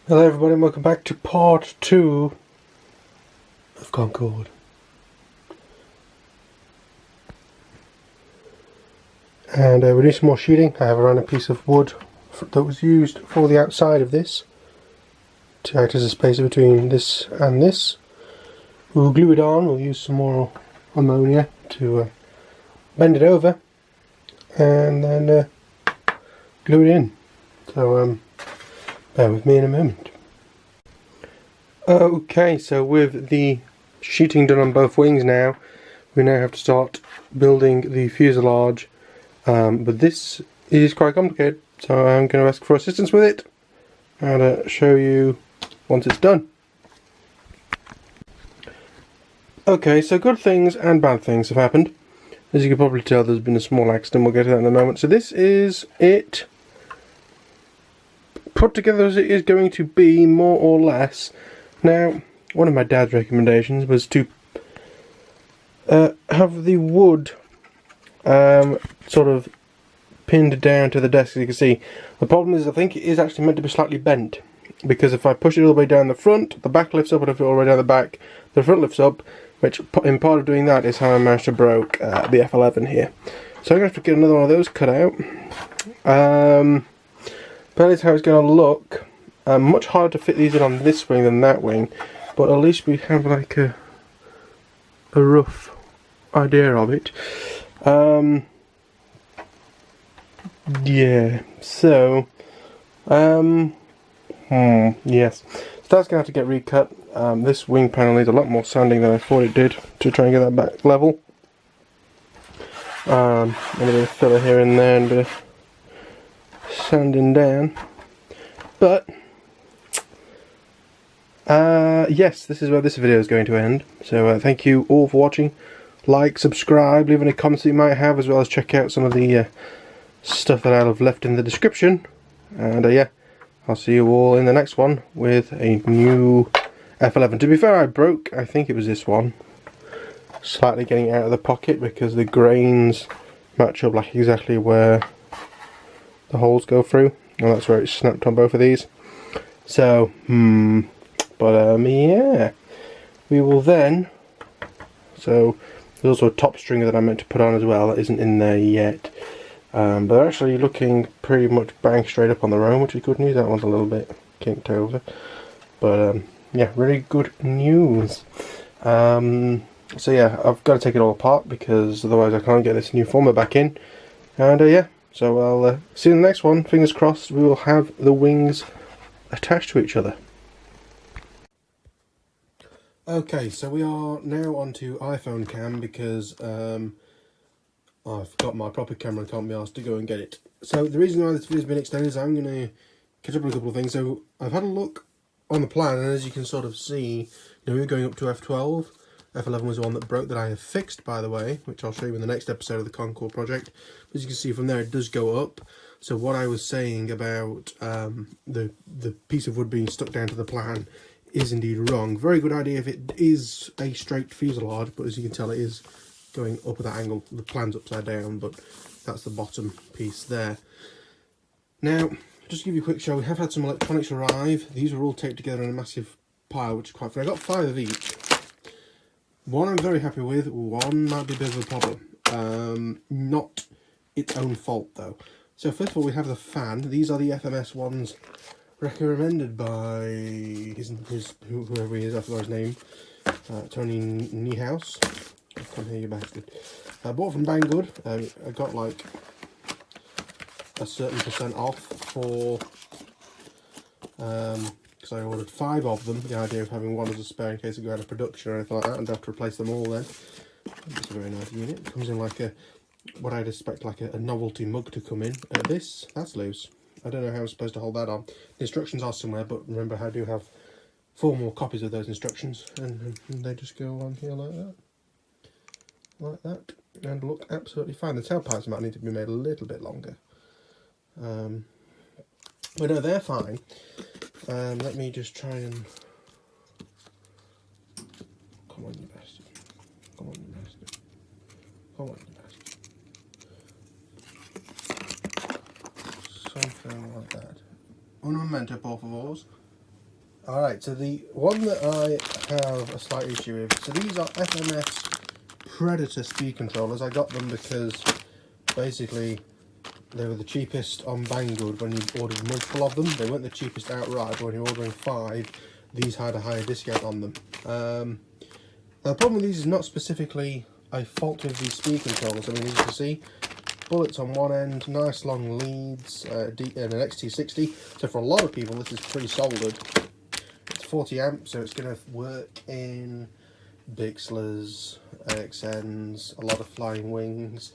Hello everybody and welcome back to part 2 of Concorde. And we need some more sheeting. I have around a piece of wood that was used for the outside of this to act as a spacer between this and this. We'll glue it on, we'll use some more ammonia to bend it over and then glue it in. So bear with me in a moment. Okay, so with the sheeting done on both wings now, we now have to start building the fuselage. But this is quite complicated, so I'm going to ask for assistance with it and show you once it's done. Okay, so good things and bad things have happened. As you can probably tell, there's been a small accident. We'll get to that in a moment. So this is it put together as it is going to be, more or less. Now, one of my dad's recommendations was to have the wood sort of pinned down to the desk, as you can see. The problem is I think it is actually meant to be slightly bent, because if I push it all the way down the front, the back lifts up, and if it all the way down the back, the front lifts up, which in part of doing that is how I managed to broke the F11 here. So I'm going to have to get another one of those cut out. That is how it's going to look. Much harder to fit these in on this wing than that wing, but at least we have like a rough idea of it. Yeah, so yes, so that's gonna have to get recut. This wing panel needs a lot more sanding than I thought it did to try and get that back level. And a bit of filler here and there, and a bit of sanding down. But yes, this is where this video is going to end. So thank you all for watching. Like, subscribe, leave any comments that you might have, as well as check out some of the stuff that I'll have left in the description. And yeah, I'll see you all in the next one with a new F11. To be fair, I think it was this one, slightly getting out of the pocket because the grains match up like exactly where the holes go through, and that's where it's snapped on both of these. So but yeah, we will then. So there's also a top stringer that I meant to put on as well that isn't in there yet. But they're actually looking pretty much bang straight up on their own, which is good news. That one's a little bit kinked over, but yeah, really good news. So yeah, I've got to take it all apart because otherwise I can't get this new former back in. And yeah, so I'll see you in the next one. Fingers crossed we will have the wings attached to each other. Okay, so we are now onto iPhone cam because I've got my proper camera and can't be asked to go and get it. So the reason why this video's been extended is I'm going to catch up on a couple of things. So I've had a look on the plan, and as you can sort of see, we were going up to F12. F11 was the one that broke, that I have fixed, by the way, which I'll show you in the next episode of the CONCORDE project. As you can see from there, it does go up. So what I was saying about the piece of wood being stuck down to the plan is indeed wrong. Very good idea if it is a straight fuselage, but as you can tell, it is going up at that angle. The plan's upside down, but that's the bottom piece there. Now, just to give you a quick show, we have had some electronics arrive. These are all taped together in a massive pile, which is quite fun. I got 5 of each. One I'm very happy with, one might be a bit of a problem. Not its own fault though. So first of all, we have the fan. These are the FMS ones recommended by whoever he is, I forgot his name, Tony Nijhuis. Come here, you bastard. I bought from Banggood. I got like a certain % off for because I ordered 5 of them. The idea of having one as a spare in case I go out of production or anything like that, and have to replace them all then. It's a very nice unit. It comes in like what I'd expect like a novelty mug to come in. That's loose. I don't know how I'm supposed to hold that on. The instructions are somewhere, but remember I do have 4 more copies of those instructions, and they just go on here like that, and look absolutely fine. The tailpipes might need to be made a little bit longer, but no, they're fine. Let me just try and come on, you bastard! Come on, you bastard! Come on, you bastard! Something like that. Un momento, por favor. Alright, so the one that I have a slight issue with, so these are FMS Predator speed controllers. I got them because basically they were the cheapest on Banggood when you ordered multiple of them. They weren't the cheapest outright, but when you're ordering 5, these had a higher discount on them. Now the problem with these is not specifically a fault of these speed controllers. I mean, as you can see, bullets on one end, nice long leads, and an XT60. So for a lot of people, this is pre-soldered. It's 40 amps, so it's going to work in Bixlers, AXNs, a lot of flying wings,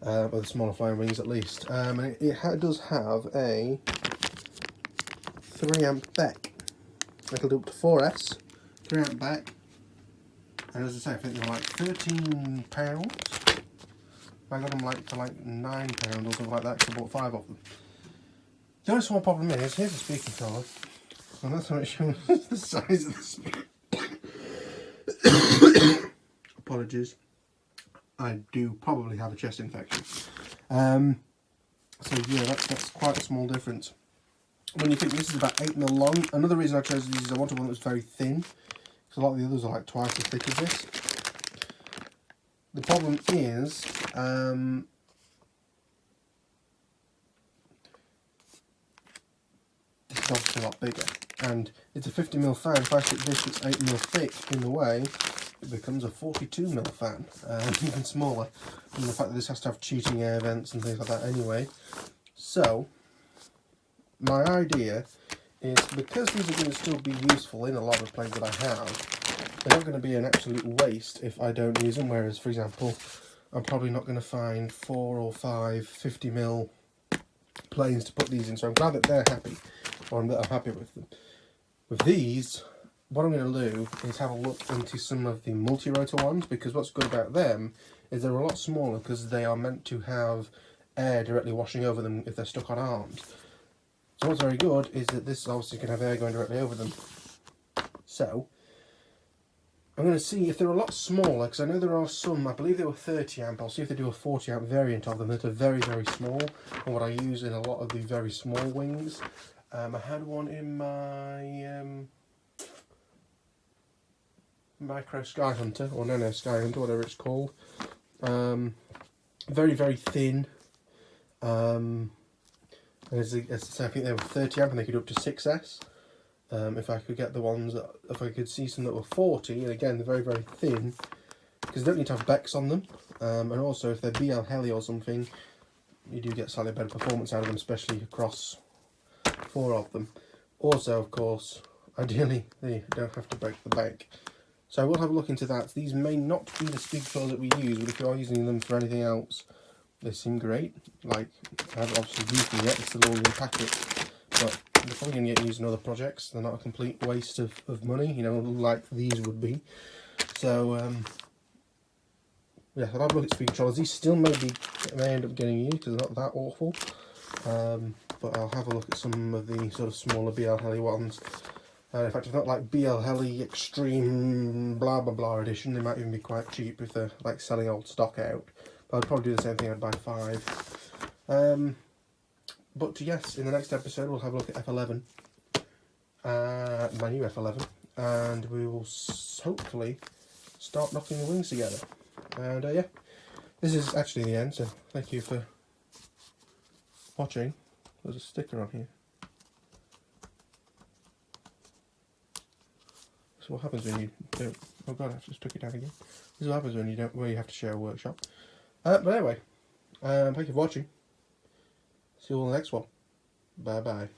or the smaller flying wings at least. And it does have a 3 amp back. It'll do up to 4S, 3 amp back, and as I say, I think they're like £13. I got them like for like £9 or something like that, because I bought 5 of them. The only small problem is, here's the speed controller, and that's how it shows the size of the speed. Apologies, I do probably have a chest infection. So yeah, that's quite a small difference. When you think this is about 8mm long, another reason I chose these is I wanted one that was very thin, because a lot of the others are like twice as thick as this. The problem is, this is obviously a lot bigger, and it's a 50mm fan. If I stick this that's 8mm thick in the way, it becomes a 42mm fan, even smaller, and the fact that this has to have cheating air vents and things like that anyway. So, my idea is, because these are going to still be useful in a lot of planes that I have, they're not going to be an absolute waste if I don't use them, whereas, for example, I'm probably not going to find 4 or 5 50mm planes to put these in, so I'm glad that they're happy, or that I'm happy with them. With these, what I'm going to do is have a look into some of the multi-rotor ones, because what's good about them is they're a lot smaller, because they are meant to have air directly washing over them if they're stuck on arms. So what's very good is that this obviously can have air going directly over them. So, I'm going to see if they're a lot smaller, because I know there are some, I believe they were 30 amp, I'll see if they do a 40 amp variant of them that are very, very small, and what I use in a lot of the very small wings. I had one in my Micro Sky Hunter, or Nano Sky Hunter, whatever it's called. Very, very thin. And as I say, I think they were 30 amp and they could do up to 6S. If I could get the ones that, if I could see some that were 40, and again, they're very, very thin, because they don't need to have becks on them. And also, if they're BL Heli or something, you do get slightly better performance out of them, especially across 4 of them. Also, of course, ideally, they don't have to break the bank. So I will have a look into that. These may not be the speed controllers that we use, but if you are using them for anything else, they seem great. Like, I haven't obviously used them yet, it's still all in packet, but they're probably going to get used in other projects. They're not a complete waste of money, you know, like these would be. So, yeah, I'll have a look at speed controllers. These still may end up getting used, because they're not that awful. But I'll have a look at some of the sort of smaller BL Heli ones. In fact, if not like BL Heli Extreme blah blah blah edition, they might even be quite cheap if they're like selling old stock out. But I'd probably do the same thing, I'd buy 5. But yes, in the next episode we'll have a look at F11, my new F11, and we will hopefully start knocking the wings together. And yeah, this is actually the end, so thank you for watching. There's a sticker on here. So what happens when you don't, oh god, I just took it down again. This is what happens when you don't, where you have to share a workshop. But anyway, thank you for watching. See you all in the next one. Bye bye.